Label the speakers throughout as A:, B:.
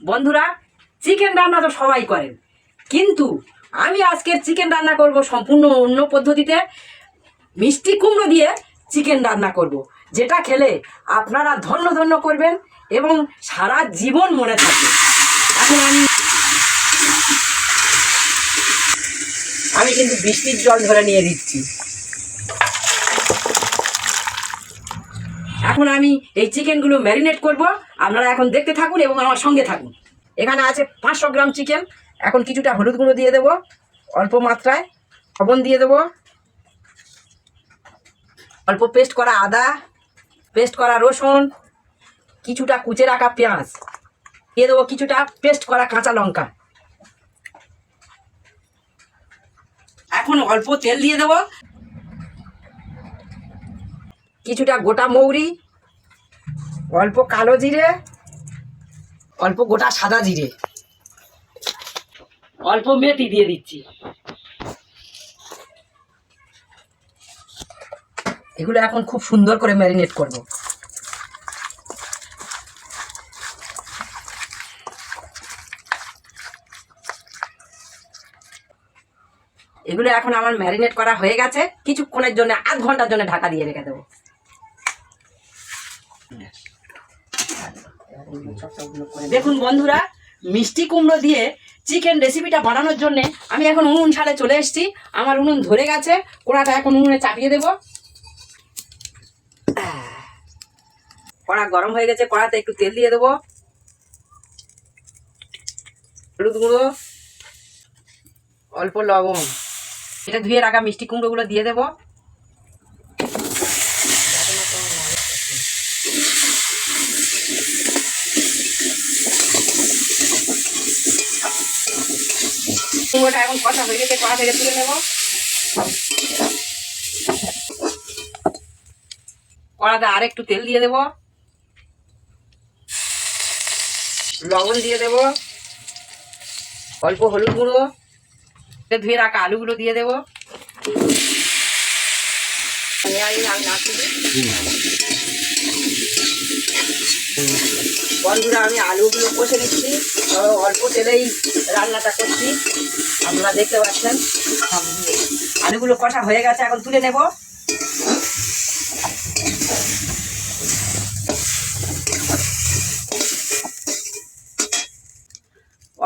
A: বন্ধুরা, চিকেন রান্না তো সবাই করেন, কিন্তু আমি আজকের চিকেন রান্না করব সম্পূর্ণ অন্য পদ্ধতিতে। মিষ্টি কুমড়ো দিয়ে চিকেন রান্না করব, যেটা খেলে আপনারা ধন্য ধন্য করবেন এবং সারা জীবন মনে থাকবে। এখন আমি কিন্তু বৃষ্টির জল ধরে নিয়ে দিচ্ছি। এখন আমি এই চিকেনগুলো ম্যারিনেট করব। আপনারা এখন দেখতে থাকুন এবং আমার সঙ্গে থাকুন। এখানে আছে 500 গ্রাম চিকেন। এখন কিছুটা হলুদ গুঁড়ো দিয়ে দেবো, অল্প মাত্রায় লবণ দিয়ে দেবো, অল্প পেস্ট করা আদা, পেস্ট করা রসুন, কিছুটা কুচে রাখা পেঁয়াজ দিয়ে দেবো, কিছুটা পেস্ট করা কাঁচা লঙ্কা। এখন অল্প তেল দিয়ে দেবো, কিছুটা গোটা মৌরি, অল্প কালো জিরে, অল্প গোটা সাদা জিরে, অল্প মেথি দিয়ে দিচ্ছি। এগুলো এখন খুব সুন্দর করে ম্যারিনেট করব। এগুলো এখন আমার ম্যারিনেট করা হয়ে গেছে। কিছুক্ষণের জন্য, আধ ঘন্টার জন্য ঢাকা দিয়ে রেখে দেবো। দেখুন বন্ধুরা, মিষ্টি কুমড়ো দিয়ে চিকেন রেসিপিটা বানানোর জন্য আমি এখন উনুন ছাড়ে চলে এসেছি। আমার উনুন ধরে গেছে, কড়াটা এখন উনুনে চাপিয়ে দেবো। কড়া গরম হয়ে গেছে, কড়াতে একটু তেল দিয়ে দেবো, হলুদ গুঁড়ো, অল্প লবণ, এটা ধুয়ে রাখা মিষ্টি কুমড়োগুলো দিয়ে দেবো। কুমড়োটা এখন কষা হয়ে গেছে, কড়া থেকে তুলে নেব। কড়াতে আর একটু তেল দিয়ে দেবো, লবণ দিয়ে দেবো, অল্প হলুদ গুঁড়ো, ধুয়ে রাখা আলুগুলো দিয়ে দেবো। বন্ধুরা, আমি আলুগুলো কষে নিচ্ছি, অল্প তেলেই রান্নাটা করছি, আপনারা দেখতে পাচ্ছেন। আলুগুলো কষা হয়ে গেছে, এখন তুলে নেব।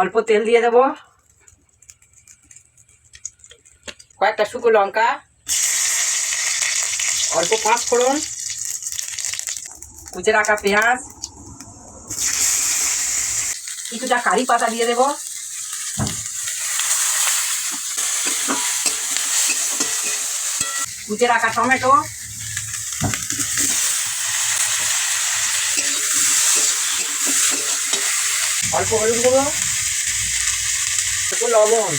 A: অল্প তেল দিয়ে দেব, কয়েকটা শুকনো লঙ্কা, অল্প 5 ফোড়ন, কুচে রাখা পেঁয়াজ, কিছুটা কারি পাতা দিয়ে দেব, কুচে রাখা টমেটো, অল্প হলুদ গুঁড়ো, অল্প লবণ,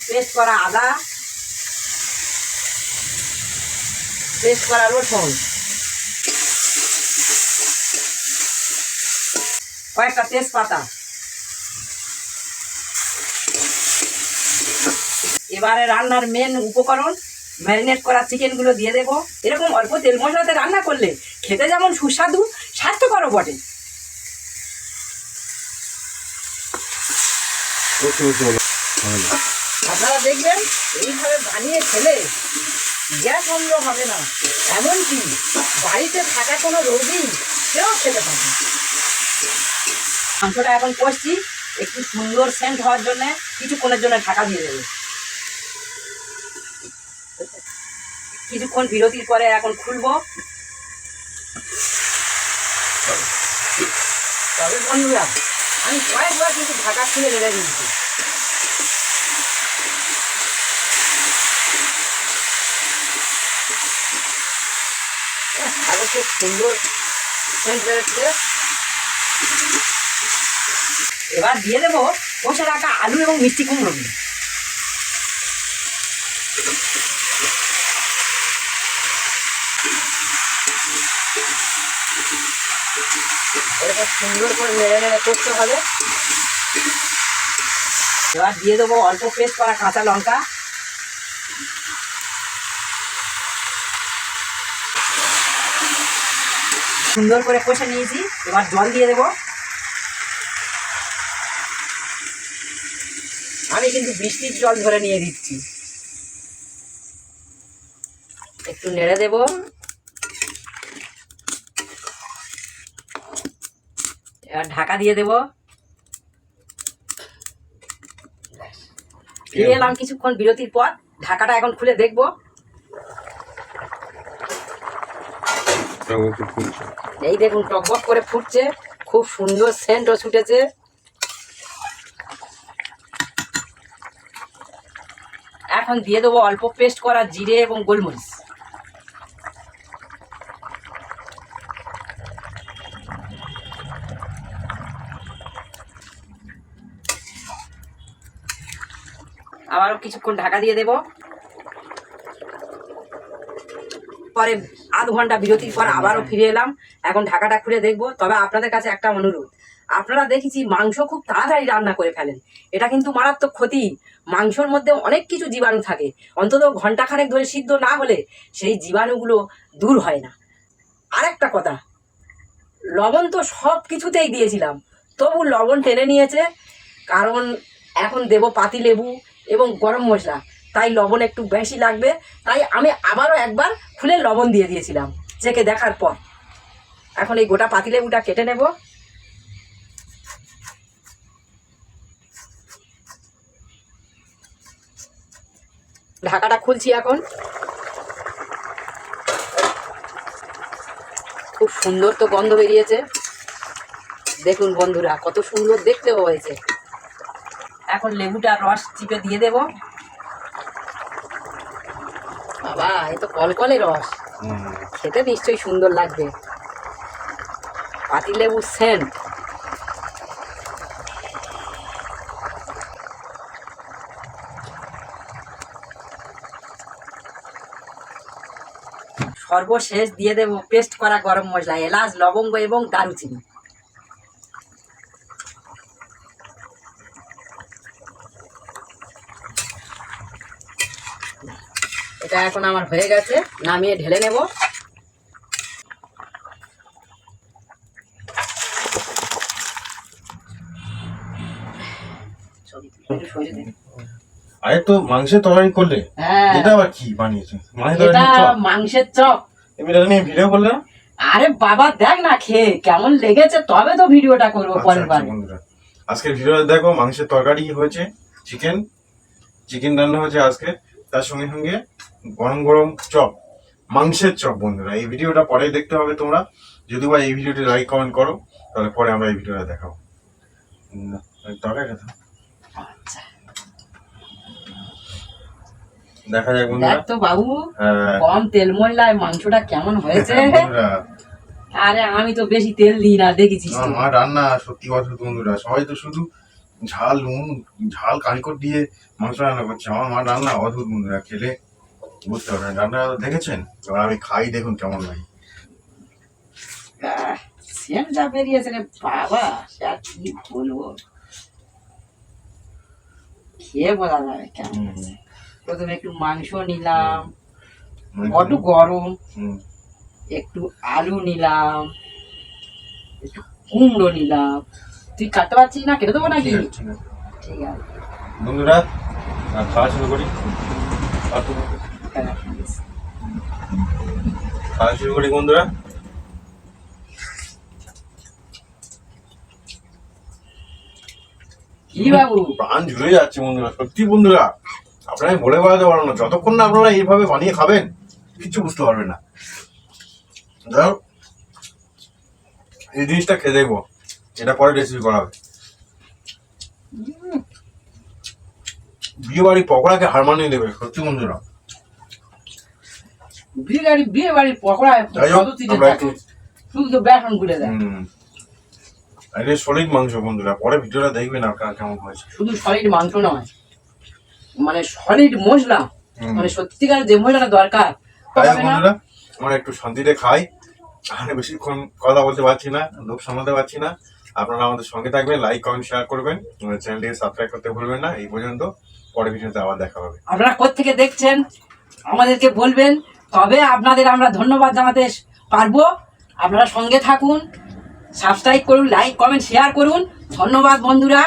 A: পেস্ট করা আদা, পেস্ট করা রসুন, কয়েকটা তেজপাতা। এবারে রান্নার মেন উপকরণ, ম্যারিনেট করা চিকেনগুলো দিয়ে দেবো। এরকম অল্প তেল মশলাতে রান্না করলে খেতে যেমন সুস্বাদু, স্বাস্থ্যকরও বটে। আপনারা দেখবেন, এইভাবে বানিয়ে খেলে গ্যাস অম্ল হবে না, এমনকি বাড়িতে থাকা কোনো রোগী সেও খেতে পারবে। মাংসটা এখন কষছি, একটু সুন্দর সেন্ট হওয়ার জন্য কিছুক্ষণের জন্য ঢাকা দিয়ে দেবে। কিছুক্ষণ বিরতির পরে এখন খুলবো। তবে বন্ধুরা, আমি কয়েকবার কিন্তু ঢাকা খুলে রেখে দিচ্ছি। খুব সুন্দর সেন্ট বেরোচ্ছে। এবার দিয়ে দেবো কষে রাখা আলু এবং মিষ্টি কুমড়ো। এরপর সুন্দর করে নেড়ে নেড়ে করতে হবে। এবার দিয়ে দেবো অল্প পেস্ট করা কাঁচা লঙ্কা, সুন্দর করে কষে নিয়েছি, এবার জল দিয়ে দেবো। আমি কিন্তু বৃষ্টির জল ধরে নিয়ে দিচ্ছি। একটু নেড়ে দেব। এবার ঢাকা দিয়ে দেব। ফিরে এলাম কিছুক্ষণ বিরতির পর। ঢাকাটা এখন খুলে দেখবো। এই দেখুন টকবক করে ফুটছে, খুব সুন্দর সেন্টও ছুটেছে। এখন দিয়ে দেবো অল্প পেস্ট করা জিরে এবং গোলমরিচ। আবারও কিছুক্ষণ ঢাকা দিয়ে দেব। পরে আধ ঘন্টা বিরতির পর আবারও ফিরে এলাম। এখন ঢাকাটা খুলে দেখবো। তবে আপনাদের কাছে একটা অনুরোধ, আপনারা দেখেছি মাংস খুব তাড়াতাড়ি রান্না করে ফেলেন, এটা কিন্তু মারাত্মক ক্ষতি। মাংসর মধ্যে অনেক কিছু জীবাণু থাকে, অন্তত ঘন্টাখানেক ধরে সিদ্ধ না হলে সেই জীবাণুগুলো দূর হয় না। আরেকটা কথা, লবণ তো সব কিছুতেই দিয়েছিলাম, তবু লবণ টেনে নিয়েছে। কারণ এখন দেব পাতিলেবু এবং গরম মশলা, তাই লবণ একটু বেশি লাগবে। তাই আমি আবারও একবার খুলে লবণ দিয়ে দিয়েছিলাম চেখে দেখার পর। এখন এই গোটা পাতিলেবুটা কেটে নেব। ঢাকাটা খুলছি এখন। খুব সুন্দর তো গন্ধ বেরিয়েছে, দেখুন বন্ধুরা কত সুন্দর দেখতেও হয়েছে। এখন লেবুটার রস চিপে দিয়ে দেব। বাবা, এ তো কলকলে রস, খেতে নিশ্চয়ই সুন্দর লাগবে। পাতিলেবুর সেন্ট। সর্বশেষ দিয়ে দেব পেস্ট করা গরম মশলা, এলাচ, লবঙ্গ এবং দারুচিনি। এটা এখন আমার হয়ে গেছে, নামিয়ে ঢেলে নেব।
B: আরে তো মাংসের তরকারি করলে,
A: হ্যাঁ
B: এটা আবার কি বানিয়েছো?
A: এটা মাংসের চপ।
B: তুমি এটা নিয়ে ভিডিও করলে না?
A: আরে বাবা দেখ না খেয়ে কেমন লেগেছে, তবে তো ভিডিওটা করবো পরের বার।
B: বন্ধুরা আজকের ভিডিওটা দেখো, মাংসের তরকারি হয়েছে, চিকেন রান্না হয়েছে আজকে, তার সঙ্গে সঙ্গে গরম গরম চপ, মাংসের চপ। বন্ধুরা এই ভিডিওটা পরে দেখতে হবে তোমরা, যদি বা এই ভিডিওটি লাইক কমেন্ট করো তাহলে পরে আমরা এই ভিডিওটা দেখাবো। তরকারি কথা দেখা যাক বন্ধুরা।
A: দেখ তো বাবু, কম তেল মশলায় মাংসটা কেমন হয়েছে। আরে আমি তো বেশি তেল দিই না, দেখেছিস তো।
B: আমার রান্না সত্যি কথা বন্ধুরা, সবাই তো শুধু ঝাল নুন ঝাল কারিকর দিয়ে মাংস রান্না করছে, আমার মা রান্না অদ্ভুত বন্ধুরা, খেলে বুঝতে পারবেন। রান্না দেখেছেন, এবার আমি খাই, দেখুন কেমন লাগে।
A: সেন্টটা বেরিয়েছে রে বাবা, আর কি বলবো, খেয়ে বলা যাবে কেমন আছে। প্রথমে একটু মাংস নিলাম, বড্ড গরম, একটু আলু নিলাম, একটু কুমড়ো নিলাম। তুই কাটতে পারছিস না, কেটে দেবো নাকি? ঠিক আছে
B: বন্ধুরা, খাওয়া শুরু করি। খাওয়া শুরু করি বন্ধুরা।
A: কি বাবু,
B: প্রাণ জুড়ে যাচ্ছে বন্ধুরা, সত্যি বন্ধুরা, আপনারা বলে বেড়াতে পারবো না। যতক্ষণ না আপনারা এইভাবে বানিয়ে খাবেন কিছু বুঝতে পারবেন না। ধরো এই জিনিসটা খেয়ে দেখবো, এটা পরে রেসিপি করা হবে। বিয়ে বাড়ি পকোড়াকে হার মানিয়ে দেবে সত্যি বন্ধুরা।
A: বিয়ে বাড়ির পকোড়া শুধু তো বেসন গুলে দেয়।
B: এটা সলিড মাংস বন্ধুরা, পরে ভিডিওটা দেখবেন আপনারা কেমন হয়েছে।
A: শুধু সলিড মাংস নয়, মানে সলিড মশলা, মানে সত্যিকার যে মশলাটা দরকার।
B: বন্ধুরা আমরা একটু শান্তিতে খাই, আর বেশিক্ষণ কথা বলতে পারছি না, লোক সামলাতে পারছি না। আপনারা আমাদের সঙ্গে থাকবেন, লাইক কমেন্ট শেয়ার করবেন, আমাদের চ্যানেলটিকে সাবস্ক্রাইব করতে ভুলবেন না। এই পর্যন্ত, পরের ভিডিওতে আবার দেখা হবে।
A: আপনারা কোথা থেকে দেখছেন আমাদেরকে বলবেন, তবে আপনাদের আমরা ধন্যবাদ জানাতে পারবো। আপনারা সঙ্গে থাকুন, সাবস্ক্রাইব করুন, লাইক কমেন্ট শেয়ার করুন। ধন্যবাদ বন্ধুরা।